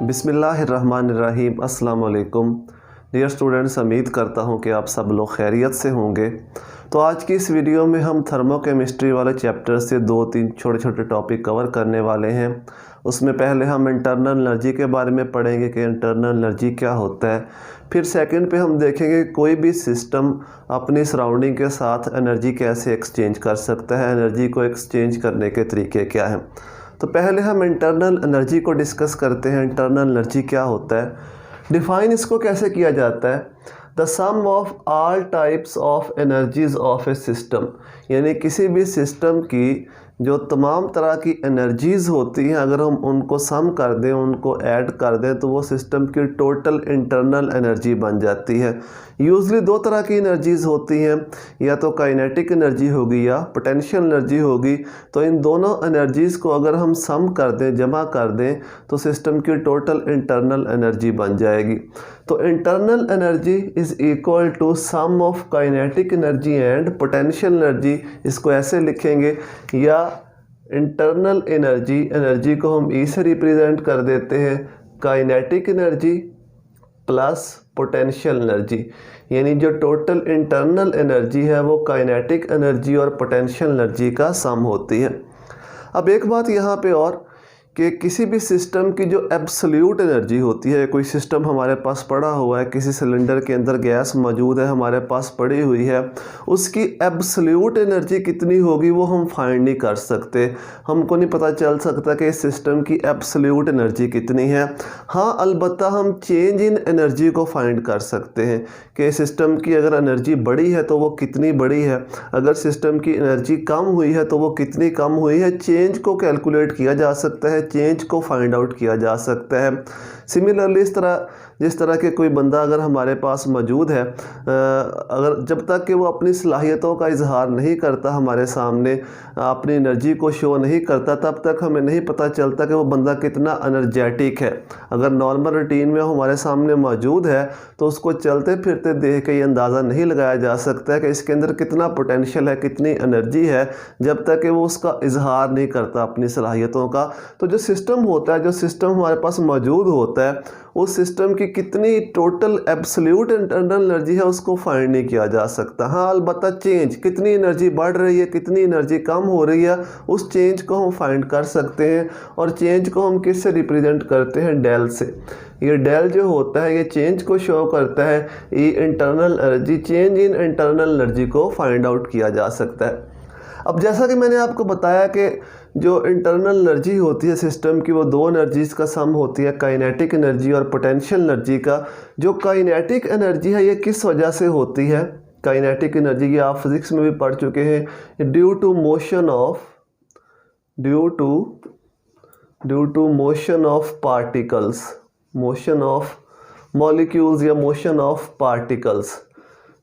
बिस्मिल्लाहिर्रहमानिर्रहीम। अस्सलाम वालेकुम डियर स्टूडेंट्स, उम्मीद करता हूँ कि आप सब लोग खैरियत से होंगे। तो आज की इस वीडियो में हम थर्मोकेमिस्ट्री वाले चैप्टर से 2-3 छोटे छोटे टॉपिक कवर करने वाले हैं। उसमें पहले हम इंटरनल एनर्जी के बारे में पढ़ेंगे कि इंटरनल एनर्जी क्या होता है। फिर सेकंड पे हम देखेंगे कोई भी सिस्टम अपनी सराउंडिंग के साथ एनर्जी कैसे एक्सचेंज कर सकता है, एनर्जी को एक्सचेंज करने के तरीके क्या हैं। तो पहले हम इंटरनल एनर्जी को डिस्कस करते हैं। इंटरनल एनर्जी क्या होता है, डिफ़ाइन इसको कैसे किया जाता है। The sum of all types of energies of a system, यानी किसी भी सिस्टम की जो तमाम तरह की एनर्जीज़ होती हैं, अगर हम उनको सम कर दें, उनको ऐड कर दें, तो वो सिस्टम की टोटल इंटरनल एनर्जी बन जाती है। यूजली दो तरह की एनर्जीज़ होती हैं, या तो काइनेटिक एनर्जी होगी या पोटेंशियल एनर्जी होगी। तो इन दोनों एनर्जीज़ को अगर हम सम कर दें, जमा कर दें, तो सिस्टम की टोटल इंटरनल एनर्जी बन जाएगी। तो internal energy is equal to sum of kinetic energy and potential energy. इसको ऐसे लिखेंगे, या इंटरनल एनर्जी को हम ई से रिप्रेजेंट कर देते हैं kinetic energy plus potential energy, यानी जो टोटल इंटरनल एनर्जी है वो काइनेटिक एनर्जी और पोटेंशियल एनर्जी का सम होती है। अब एक बात यहाँ पे और कि किसी भी सिस्टम की जो एब्सोल्यूट एनर्जी होती है, कोई सिस्टम हमारे पास पड़ा हुआ है, किसी सिलेंडर के अंदर गैस मौजूद है हमारे पास पड़ी हुई है, उसकी एब्सोल्यूट एनर्जी कितनी होगी वो हम फाइंड नहीं कर सकते। हमको नहीं पता चल सकता कि इस सिस्टम की एब्सोल्यूट एनर्जी कितनी है। हाँ, अलबत्ता हम चेंज इन एनर्जी को फाइंड कर सकते हैं कि सिस्टम की अगर एनर्जी बड़ी है तो वो कितनी बड़ी है, अगर सिस्टम की एनर्जी कम हुई है तो वो कितनी कम हुई है। चेंज को कैलकुलेट किया जा सकता है, चेंज को फाइंड आउट किया जा सकता है। सिमिलरली जिस तरह के कोई बंदा अगर हमारे पास मौजूद है, अगर जब तक कि वो अपनी सलाहियतों का इजहार नहीं करता, हमारे सामने अपनी एनर्जी को शो नहीं करता, तब तक हमें नहीं पता चलता कि वो बंदा कितना एनर्जेटिक है। अगर नॉर्मल रूटीन में हमारे सामने मौजूद है तो उसको चलते फिरते देख के ये अंदाज़ा नहीं लगाया जा सकता है कि इसके अंदर कितना पोटेंशियल है, कितनी एनर्जी है, जब तक कि वो उसका इजहार नहीं करता अपनी सलाहियतों का। तो जो सिस्टम होता है, जो सिस्टम हमारे पास मौजूद होता है, उस सिस्टम की कितनी टोटल एब्सोल्यूट इंटरनल एनर्जी है उसको फाइंड नहीं किया जा सकता। हाँ, अलबत्ता चेंज, कितनी एनर्जी बढ़ रही है, कितनी एनर्जी कम हो रही है, उस चेंज को हम फाइंड कर सकते हैं। और चेंज को हम किससे रिप्रेजेंट करते हैं? डेल से। ये डेल जो होता है ये चेंज को शो करता है। ये internal energy, change in internal energy को फाइंड आउट किया जा सकता है। अब जैसा कि मैंने आपको बताया कि जो इंटरनल एनर्जी होती है सिस्टम की, वो दो एनर्जीज़ का सम होती है, काइनेटिक एनर्जी और पोटेंशियल एनर्जी का। जो काइनेटिक एनर्जी है ये किस वजह से होती है? काइनेटिक एनर्जी की आप फिज़िक्स में भी पढ़ चुके हैं। Due to motion of particles, motion of molecules या मोशन ऑफ पार्टिकल्स।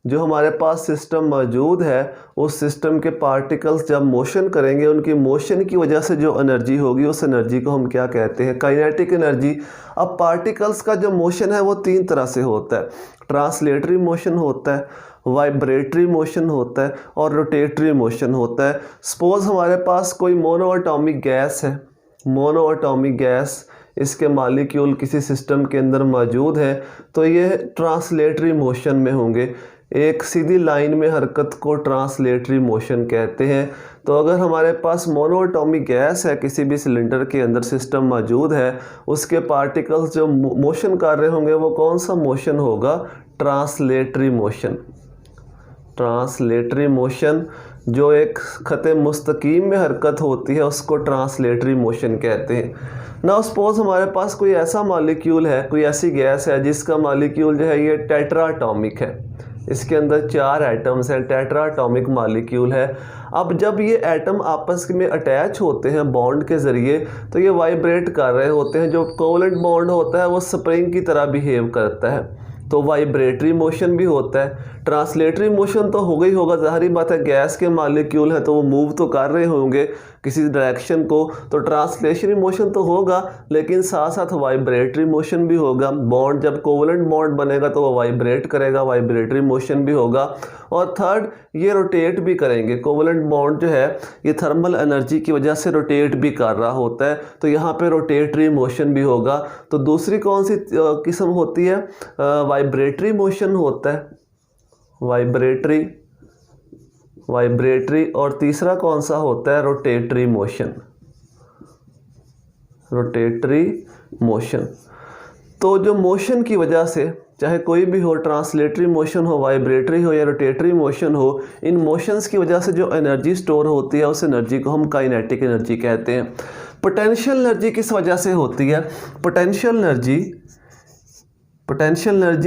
जो हमारे पास सिस्टम मौजूद है, उस सिस्टम के पार्टिकल्स जब मोशन करेंगे, उनकी मोशन की वजह से जो एनर्जी होगी, उस एनर्जी को हम क्या कहते हैं? Kinetic energy. अब पार्टिकल्स का जो मोशन है वो तीन तरह से होता है। ट्रांसलेटरी मोशन होता है, वाइब्रेटरी मोशन होता है और रोटेटरी मोशन होता है। सपोज़ हमारे पास कोई मोनोएटॉमिक गैस है, मोनोएटॉमिक गैस, इसके मॉलिक्यूल किसी सिस्टम के अंदर मौजूद है, तो ये ट्रांसलेटरी मोशन में होंगे। एक सीधी लाइन में हरकत को ट्रांसलेटरी मोशन कहते हैं। तो अगर हमारे पास मोनोएटॉमिक गैस है, किसी भी सिलेंडर के अंदर सिस्टम मौजूद है, उसके पार्टिकल्स जो मोशन कर रहे होंगे वो कौन सा मोशन होगा? Translatory motion. ट्रांसलेटरी मोशन जो एक खते मुस्तकीम में हरकत होती है उसको ट्रांसलेटरी मोशन कहते हैं। ना सपोज हमारे पास कोई ऐसा मॉलिक्यूल है, कोई ऐसी गैस है जिसका मॉलिक्यूल जो है ये टेट्राएटॉमिक है, इसके अंदर 4 एटम्स हैं, टेट्राएटॉमिक मॉलिक्यूल है। अब जब ये एटम आपस में अटैच होते हैं बॉन्ड के ज़रिए, तो ये वाइब्रेट कर रहे होते हैं। जो कोवलेंट बॉन्ड होता है वो स्प्रिंग की तरह बिहेव करता है, तो वाइब्रेटरी मोशन भी होता है। ट्रांसलेटरी मोशन तो होगा ही होगा, ज़ाहिर बात है गैस के मॉलिक्यूल है तो वो मूव तो कर रहे होंगे किसी डायरेक्शन को, तो ट्रांसलेशनरी मोशन तो होगा, लेकिन साथ साथ वाइब्रेटरी मोशन भी होगा। बॉन्ड जब कोवलेंट बॉन्ड बनेगा तो वो वाइब्रेट करेगा, वाइब्रेटरी मोशन भी होगा। और थर्ड, ये रोटेट भी करेंगे। कोवलेंट बॉन्ड जो है ये थर्मल एनर्जी की वजह से रोटेट भी कर रहा होता है, तो यहाँ पे रोटेटरी मोशन भी होगा। तो दूसरी कौन सी किस्म होती है? वाइब्रेटरी मोशन होता है, वाइब्रेटरी। और तीसरा कौन सा होता है? Rotatory motion. तो जो मोशन की वजह से, चाहे कोई भी हो, ट्रांसलेटरी मोशन हो, वाइब्रेटरी हो या रोटेटरी मोशन हो, इन मोशंस की वजह से जो एनर्जी स्टोर होती है उस एनर्जी को हम काइनेटिक एनर्जी कहते हैं। पोटेंशियल एनर्जी किस वजह से होती है? Potential energy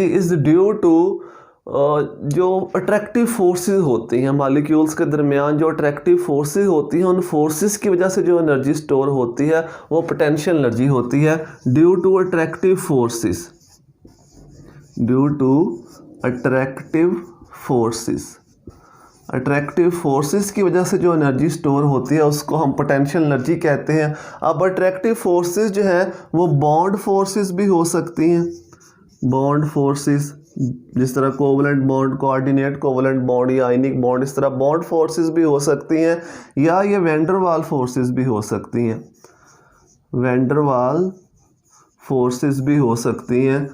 is due to जो अट्रैक्टिव फोर्सेस होती हैं मॉलिक्यूल्स के दरमियान, जो अट्रैक्टिव फोर्सेस होती हैं, उन फोर्सेस की वजह से जो एनर्जी स्टोर होती है वो पोटेंशियल एनर्जी होती है। ड्यू टू अट्रैक्टिव फोर्सेस की वजह से जो एनर्जी स्टोर होती है उसको हम पोटेंशियल एनर्जी कहते हैं। अब अट्रैक्टिव फोर्सेस जो हैं वो बॉन्ड फोर्सेस भी हो सकती हैं, बॉन्ड फोर्सेस, जिस तरह covalent bond, coordinate covalent bond या आयनिक बॉन्ड, इस तरह बॉन्ड फोर्सेस भी हो सकती हैं, या ये वैन डर वाल फोर्सेस भी हो सकती हैं,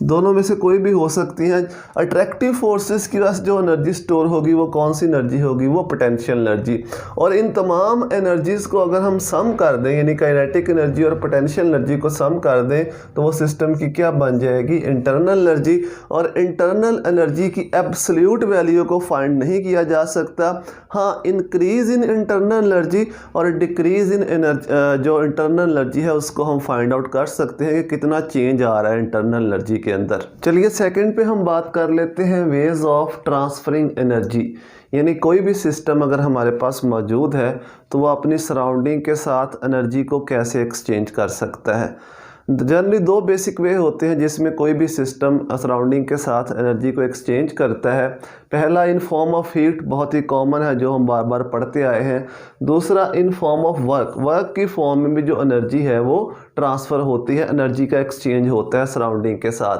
दोनों में से कोई भी हो सकती हैं। अट्रैक्टिव फोर्सेस की वजह से जो एनर्जी स्टोर होगी वो कौन सी एनर्जी होगी? वो पोटेंशियल एनर्जी। और इन तमाम एनर्जीज़ को अगर हम सम कर दें, यानी काइनेटिक एनर्जी और पोटेंशियल एनर्जी को सम कर दें, तो वो सिस्टम की क्या बन जाएगी? Internal energy. और इंटरनल एनर्जी की एब्सोल्यूट वैल्यू को फाइंड नहीं किया जा सकता। हाँ, इंक्रीज़ इन इंटरनल एनर्जी और डिक्रीज़ इन एनर्जी, जो इंटरनल एनर्जी है उसको हम फाइंड आउट कर सकते हैं कि कितना चेंज आ रहा है इंटरनल एनर्जी के अंदर। चलिए सेकंड पे हम बात कर लेते हैं वेज ऑफ ट्रांसफरिंग एनर्जी। यानी कोई भी सिस्टम अगर हमारे पास मौजूद है तो वो अपनी सराउंडिंग के साथ एनर्जी को कैसे एक्सचेंज कर सकता है। जनरली दो बेसिक वे होते हैं जिसमें कोई भी सिस्टम सराउंडिंग के साथ एनर्जी को एक्सचेंज करता है। पहला इन फॉर्म ऑफ हीट, बहुत ही कॉमन है जो हम बार बार पढ़ते आए हैं। दूसरा इन फॉर्म ऑफ वर्क की फॉर्म में भी जो एनर्जी है वो ट्रांसफ़र होती है, एनर्जी का एक्सचेंज होता है सराउंडिंग के साथ।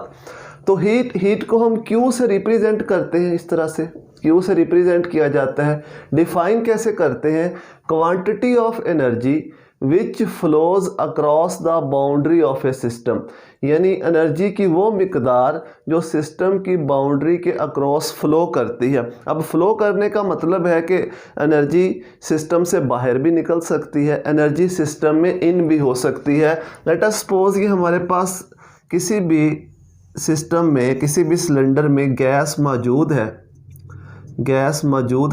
तो हीट को हम क्यू से रिप्रेजेंट करते हैं, इस तरह से क्यू से रिप्रेजेंट किया जाता है। डिफाइन कैसे करते हैं? Quantity of energy which flows across the boundary of a system, यानी एनर्जी की वो मिकदार जो सिस्टम की बाउंड्री के अक्रॉस फ्लो करती है। अब फ्लो करने का मतलब है कि एनर्जी सिस्टम से बाहर भी निकल सकती है, एनर्जी सिस्टम में इन भी हो सकती है। लेट अस सपोज कि हमारे पास किसी भी सिस्टम में, किसी भी सिलेंडर में गैस मौजूद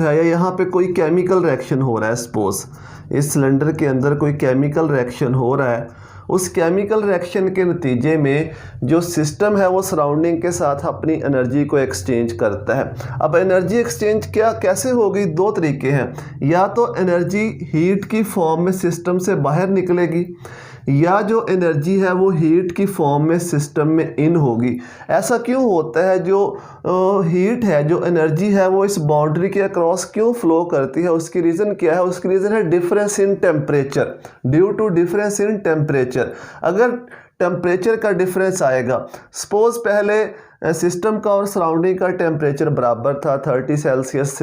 है या यहाँ पे कोई केमिकल रिएक्शन हो रहा है। सपोज इस सिलेंडर के अंदर कोई केमिकल रिएक्शन हो रहा है, उस केमिकल रिएक्शन के नतीजे में जो सिस्टम है वो सराउंडिंग के साथ अपनी एनर्जी को एक्सचेंज करता है। अब एनर्जी एक्सचेंज कैसे होगी? दो तरीके हैं, या तो एनर्जी हीट की फॉर्म में सिस्टम से बाहर निकलेगी, या जो एनर्जी है वो हीट की फॉर्म में सिस्टम में इन होगी। ऐसा क्यों होता है? जो हीट है, जो एनर्जी है, वो इस बाउंड्री के अक्रॉस क्यों फ्लो करती है? उसकी रीज़न क्या है? उसकी रीज़न है difference in temperature. Due to difference in temperature, अगर टेम्परेचर का डिफरेंस आएगा, सपोज पहले सिस्टम का और सराउंडिंग का टेम्परेचर बराबर था 30 सेल्सियस,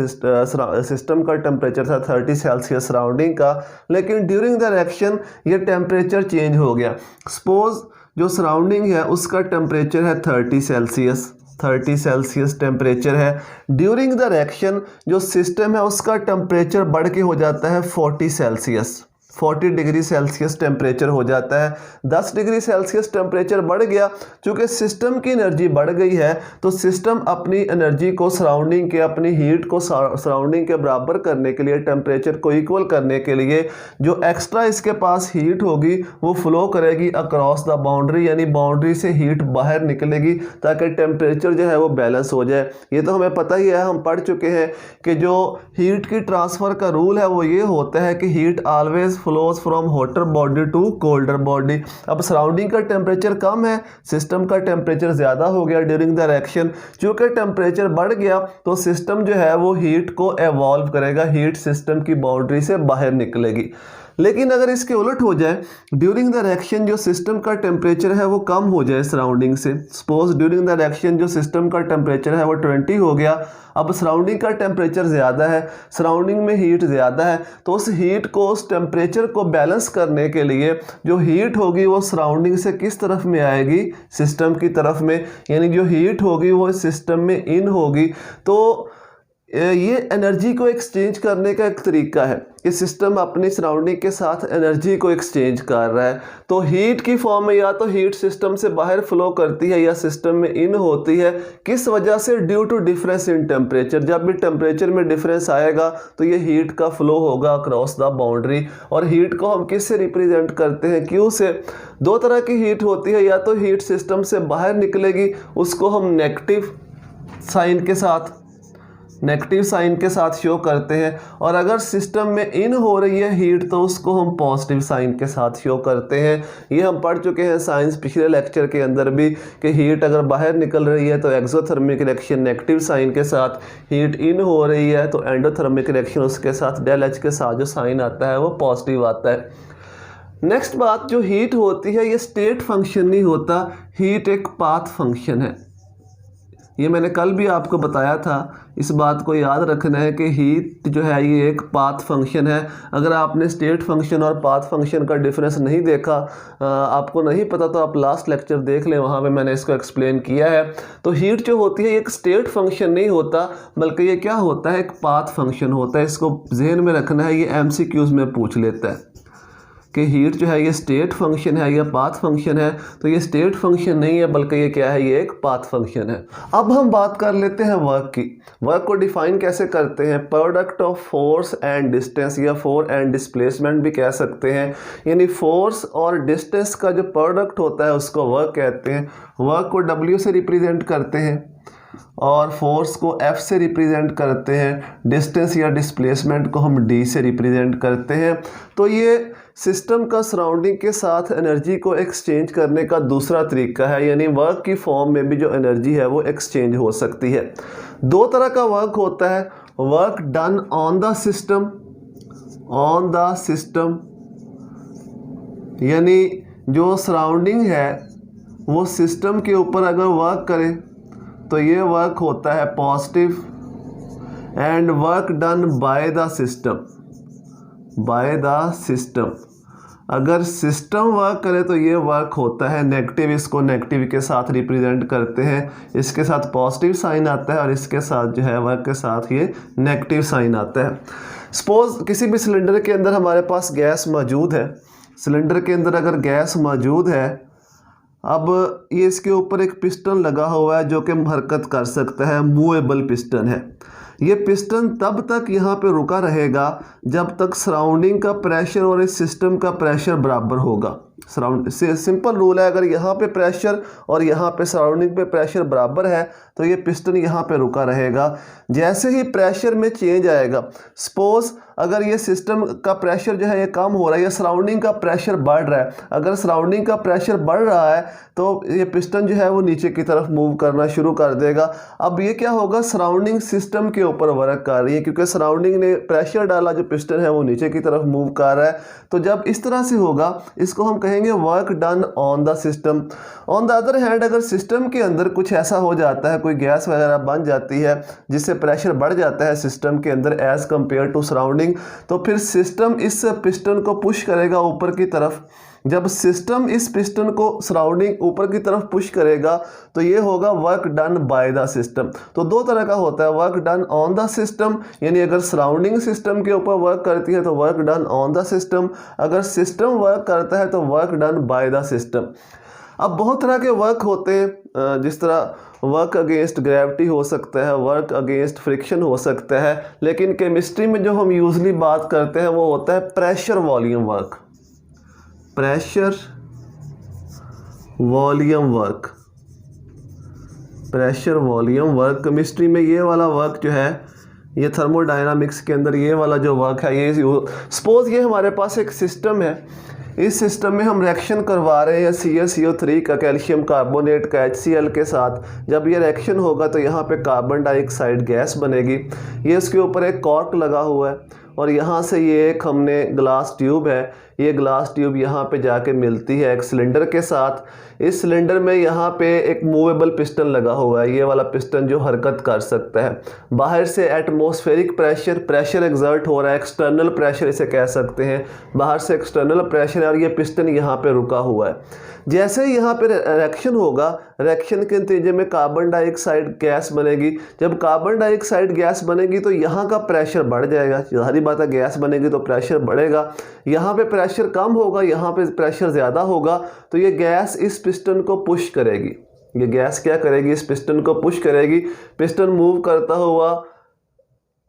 सिस्टम का टेम्परेचर था 30 सेल्सियस सराउंडिंग का, लेकिन ड्यूरिंग द रिएक्शन ये टेम्परेचर चेंज हो गया। सपोज जो सराउंडिंग है उसका टेम्परेचर है 30 सेल्सियस टेम्परेचर है। ड्यूरिंग द रिएक्शन जो सिस्टम है उसका टेम्परेचर बढ़ के हो जाता है 40 डिग्री सेल्सियस टेम्परेचर हो जाता है। 10 डिग्री सेल्सियस टेम्परेचर बढ़ गया, चूँकि सिस्टम की एनर्जी बढ़ गई है तो सिस्टम अपनी एनर्जी को सराउंडिंग के, अपनी हीट को सराउंडिंग के बराबर करने के लिए, टेम्परेचर को इक्वल करने के लिए जो एक्स्ट्रा इसके पास हीट होगी वो फ्लो करेगी अक्रॉस द बाउंड्री, यानी बाउंड्री से हीट बाहर निकलेगी ताकि टेम्परेचर जो है वो बैलेंस हो जाए। ये तो हमें पता ही है, हम पढ़ चुके हैं कि जो हीट की ट्रांसफ़र का रूल है वो ये होता है कि heat always flows from hotter body to colder body. अब सराउंडिंग का टेम्परेचर कम है, सिस्टम का टेम्परेचर ज़्यादा हो गया ड्यूरिंग द रिएक्शन। चूँकि टेम्परेचर बढ़ गया तो सिस्टम जो है वो हीट को एवॉल्व करेगा, हीट सिस्टम की बाउंड्री से बाहर निकलेगी। लेकिन अगर इसके उलट हो जाए, ड्यूरिंग द रिएक्शन जो सिस्टम का टेम्परेचर है वो कम हो जाए सराउंडिंग से, सपोज ड्यूरिंग द रिएक्शन जो सिस्टम का टेम्परेचर है वो 20 हो गया, अब सराउंडिंग का टेम्परेचर ज़्यादा है, सराउंडिंग में हीट ज़्यादा है, तो उस हीट को, उस टेम्परेचर को बैलेंस करने के लिए जो हीट होगी वो सराउंडिंग से किस तरफ में आएगी, सिस्टम की तरफ में, यानी जो हीट होगी वो सिस्टम में इन होगी। तो ये एनर्जी को एक्सचेंज करने का एक तरीका है कि सिस्टम अपनी सराउंडिंग के साथ एनर्जी को एक्सचेंज कर रहा है। तो हीट की फॉर्म में या तो हीट सिस्टम से बाहर फ्लो करती है या सिस्टम में इन होती है। किस वजह से? Due to difference in temperature. जब भी टेम्परेचर में डिफरेंस आएगा तो ये हीट का फ्लो होगा अक्रॉस द बाउंड्री। और हीट को हम किससे रिप्रेजेंट करते हैं? क्यू से। दो तरह की हीट होती है, या तो हीट सिस्टम से बाहर निकलेगी, उसको हम नेगेटिव साइन के साथ शो करते हैं, और अगर सिस्टम में इन हो रही है हीट तो उसको हम पॉजिटिव साइन के साथ शो करते हैं। ये हम पढ़ चुके हैं साइंस पिछले लेक्चर के अंदर भी कि हीट अगर बाहर निकल रही है तो एक्सोथर्मिक रिएक्शन नेगेटिव साइन के साथ, हीट इन हो रही है तो एंडोथर्मिक रिएक्शन उसके साथ डेल एच के साथ जो साइन आता है वो पॉजिटिव आता है। नेक्स्ट बात, जो हीट होती है ये स्टेट फंक्शन नहीं होता, हीट एक पाथ फंक्शन है। ये मैंने कल भी आपको बताया था, इस बात को याद रखना है कि हीट जो है ये एक पाथ फंक्शन है। अगर आपने स्टेट फंक्शन और पाथ फंक्शन का डिफरेंस नहीं देखा, आपको नहीं पता, तो आप लास्ट लेक्चर देख लें, वहाँ पे मैंने इसको एक्सप्लेन किया है। तो हीट जो होती है एक स्टेट फंक्शन नहीं होता, बल्कि ये क्या होता है, एक पाथ फंक्शन होता है। इसको जहन में रखना है, ये MCQs में पूछ लेता है कि हीट जो है ये स्टेट फंक्शन है या पाथ फंक्शन है। तो ये स्टेट फंक्शन नहीं है, बल्कि ये क्या है, ये एक पाथ फंक्शन है। अब हम बात कर लेते हैं वर्क की। वर्क को डिफाइन कैसे करते हैं? Product of force and distance, या फोर्स एंड डिस्प्लेसमेंट भी कह सकते हैं। यानी फोर्स और डिस्टेंस का जो प्रोडक्ट होता है उसको वर्क कहते हैं। वर्क को W से रिप्रेजेंट करते हैं और फोर्स को F से रिप्रेजेंट करते हैं, डिस्टेंस या डिस्प्लेसमेंट को हम D से रिप्रेजेंट करते हैं। तो ये सिस्टम का सराउंडिंग के साथ एनर्जी को एक्सचेंज करने का दूसरा तरीका है, यानी वर्क की फॉर्म में भी जो एनर्जी है वो एक्सचेंज हो सकती है। दो तरह का वर्क होता है, work done on the system, यानी जो सराउंडिंग है वो सिस्टम के ऊपर अगर वर्क करे तो ये वर्क होता है positive. And work done by the system, अगर सिस्टम वर्क करे तो ये वर्क होता है नेगेटिव। इसको नेगेटिव के साथ रिप्रेजेंट करते हैं, इसके साथ पॉजिटिव साइन आता है और इसके साथ जो है वर्क के साथ ये नेगेटिव साइन आता है। सपोज किसी भी सिलेंडर के अंदर हमारे पास गैस मौजूद है, सिलेंडर के अंदर अगर गैस मौजूद है, अब ये इसके ऊपर एक पिस्टन लगा हुआ है जो कि हरकत कर सकता है, मूवेबल पिस्टन है। ये पिस्टन तब तक यहाँ पे रुका रहेगा जब तक सराउंडिंग का प्रेशर और इस सिस्टम का प्रेशर बराबर होगा। सिंपल रूल है, अगर यहाँ पे प्रेशर और यहाँ पे सराउंडिंग पे प्रेशर बराबर है तो ये पिस्टन यहाँ पे रुका रहेगा। जैसे ही प्रेशर में चेंज आएगा, सपोज अगर ये सिस्टम का प्रेशर जो है ये कम हो रहा है या सराउंडिंग का प्रेशर बढ़ रहा है, अगर सराउंडिंग का प्रेशर बढ़ रहा है तो ये पिस्टन जो है वो नीचे की तरफ मूव करना शुरू कर देगा। अब ये क्या होगा, सराउंडिंग सिस्टम के ऊपर वर्क कर रही है, क्योंकि सराउंडिंग ने प्रेशर डाला, जो पिस्टन है वो नीचे की तरफ मूव कर रहा है। तो जब इस तरह से होगा इसको हम कहेंगे work done on the system. On the other hand, अगर सिस्टम के अंदर कुछ ऐसा हो जाता है, कोई गैस वगैरह बन जाती है जिससे प्रेशर बढ़ जाता है सिस्टम के अंदर एज कंपेयर टू सराउंडिंग, तो फिर सिस्टम इस पिस्टन को पुश करेगा ऊपर की तरफ। जब सिस्टम इस पिस्टन को सराउंडिंग ऊपर की तरफ पुश करेगा तो ये होगा work done by the system. तो दो तरह का होता है, work done on the system, यानी अगर सराउंडिंग सिस्टम के ऊपर वर्क करती है तो work done on the system, अगर सिस्टम वर्क करता है तो work done by the system. अब बहुत तरह के वर्क होते हैं, जिस तरह वर्क अगेंस्ट ग्रेविटी हो सकता है, वर्क अगेंस्ट फ्रिक्शन हो सकता है, लेकिन केमिस्ट्री में जो हम यूजली बात करते हैं वो होता है pressure volume work. Pressure volume work chemistry में ये वाला वर्क जो है ये थर्मोडायनामिक्स के अंदर ये वाला जो वर्क है ये सपोज ये हमारे पास एक सिस्टम है, इस सिस्टम में हम रिएक्शन करवा रहे हैं CaCO3 का कैल्शियम कार्बोनेट का HCl के साथ। जब ये रिएक्शन होगा तो यहाँ पे कार्बन डाइऑक्साइड गैस बनेगी। ये इसके ऊपर एक कॉर्क लगा हुआ है और यहाँ से ये एक हमने ग्लास ट्यूब है, ये ग्लास ट्यूब यहाँ पे जाके मिलती है एक सिलेंडर के साथ। इस सिलेंडर में यहाँ पे एक मूवेबल पिस्टन लगा हुआ है, ये वाला पिस्टन जो हरकत कर सकता है। बाहर से एटमॉस्फेरिक प्रेशर एग्जर्ट हो रहा है, एक्सटर्नल प्रेशर इसे कह सकते हैं, बाहर से एक्सटर्नल प्रेशर है और ये पिस्टन यहाँ पे रुका हुआ है। जैसे ही यहाँ पे रिएक्शन होगा, रिएक्शन के नतीजे में कार्बन डाइऑक्साइड गैस बनेगी। जब कार्बन डाइऑक्साइड गैस बनेगी तो यहाँ का प्रेशर बढ़ जाएगा, जाहिर बात है गैस बनेगी तो प्रेशर बढ़ेगा। यहाँ पे प्रेशर कम होगा, यहाँ पे प्रेशर ज़्यादा होगा, तो ये गैस इस पिस्टन को पुश करेगी। ये गैस क्या करेगी, इस पिस्टन को पुश करेगी। पिस्टन मूव करता हुआ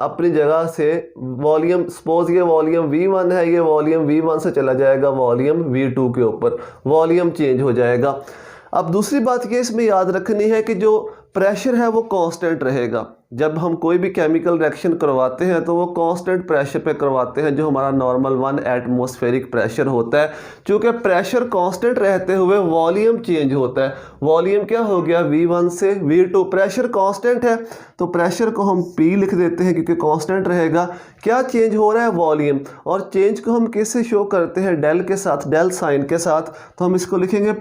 अपनी जगह से वॉल्यूम, सपोज ये वॉल्यूम V1 है, ये वॉल्यूम V1 से चला जाएगा वॉल्यूम V2 के ऊपर, वॉल्यूम चेंज हो जाएगा। अब दूसरी बात ये इसमें याद रखनी है कि जो प्रेशर है वो कांस्टेंट रहेगा। जब हम कोई भी केमिकल रिएक्शन करवाते हैं तो वो कांस्टेंट प्रेशर पे करवाते हैं, जो हमारा नॉर्मल 1 एटमॉस्फेरिक प्रेशर होता है। चूँकि प्रेशर कांस्टेंट रहते हुए वॉल्यूम चेंज होता है। वॉल्यूम क्या हो गया, V1 से V2। प्रेशर कांस्टेंट है तो प्रेशर को हम P लिख देते हैं क्योंकि कांस्टेंट रहेगा। क्या चेंज हो रहा है, वॉल्यूम। और चेंज को हम किससे शो करते हैं, डेल के साथ, डेल साइन के साथ। तो हम इसको लिखेंगे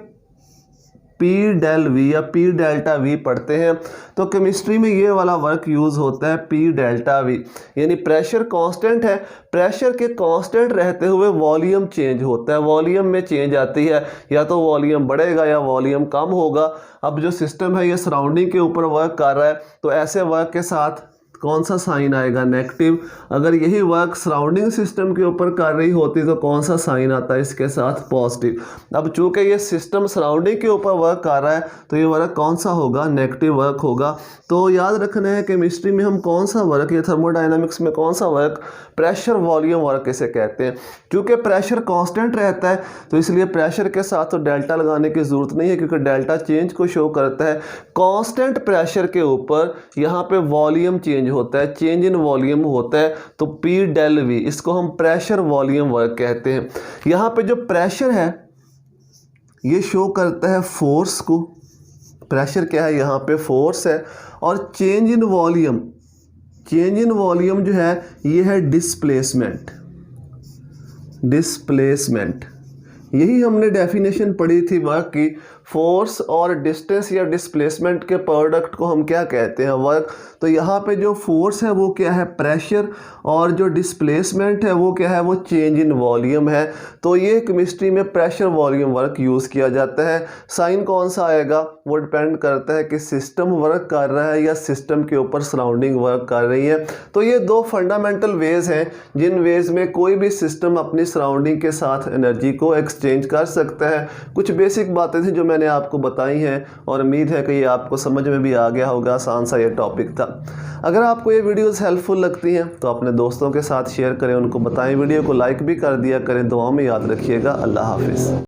P डेल V या P डेल्टा V पढ़ते हैं तो केमिस्ट्री में ये वाला वर्क यूज़ होता है P डेल्टा V, यानी प्रेशर कांस्टेंट है, प्रेशर के कांस्टेंट रहते हुए वॉल्यूम चेंज होता है। वॉल्यूम में चेंज आती है, या तो वॉल्यूम बढ़ेगा या वॉल्यूम कम होगा। अब जो सिस्टम है ये सराउंडिंग के ऊपर वर्क कर रहा है तो ऐसे वर्क के साथ कौन सा साइन आएगा, नेगेटिव। अगर यही वर्क सराउंडिंग सिस्टम के ऊपर कर रही होती तो कौन सा साइन आता है इसके साथ, पॉजिटिव। अब चूंकि ये सिस्टम सराउंडिंग के ऊपर वर्क कर रहा है तो ये वर्क कौन सा होगा, नेगेटिव वर्क होगा। तो याद रखना है केमिस्ट्री में हम कौन सा वर्क या थर्मोडायनामिक्स में कौन सा वर्क, प्रेशर वॉल्यूम वर्क इसे कहते हैं। क्योंकि प्रेशर कांस्टेंट रहता है तो इसलिए प्रेशर के साथ तो डेल्टा लगाने की ज़रूरत नहीं है, क्योंकि डेल्टा चेंज को शो करता है। कांस्टेंट प्रेशर के ऊपर यहाँ पे वॉल्यूम चेंज होता है, चेंज इन वॉल्यूम होता है, तो P डेल V, इसको हम प्रेशर वॉल्यूम वर्क कहते हैं। यहाँ पे जो प्रेशर है ये शो करता है फोर्स को। प्रेशर क्या है, यहाँ पे फोर्स है। और change in volume, change in volume जो है ये है डिस्प्लेसमेंट। डिस्प्लेसमेंट यही हमने डेफिनेशन पढ़ी थी वर्क की। फोर्स और डिस्टेंस या डिस्प्लेसमेंट के प्रोडक्ट को हम क्या कहते हैं, वर्क। तो यहाँ पे जो फोर्स है वो क्या है, प्रेशर, और जो डिस्प्लेसमेंट है वो क्या है, वो चेंज इन वॉल्यूम है। तो ये केमिस्ट्री में प्रेशर वॉल्यूम वर्क यूज़ किया जाता है। साइन कौन सा आएगा वो डिपेंड करता है कि सिस्टम वर्क कर रहा है या सिस्टम के ऊपर सराउंडिंग वर्क कर रही है। तो ये दो फंडामेंटल वेज हैं जिन वेज में कोई भी सिस्टम अपनी सराउंडिंग के साथ एनर्जी को एक्सचेंज कर सकता है। कुछ बेसिक बातें थी जो मैंने आपको बताई हैं और उम्मीद है कि ये आपको समझ में भी आ गया होगा। आसान सा ये टॉपिक था। अगर आपको ये वीडियोस हेल्पफुल लगती हैं तो अपने दोस्तों के साथ शेयर करें, उनको बताएं, वीडियो को लाइक भी कर दिया करें। दुआ में याद रखिएगा। अल्लाह हाफिज़।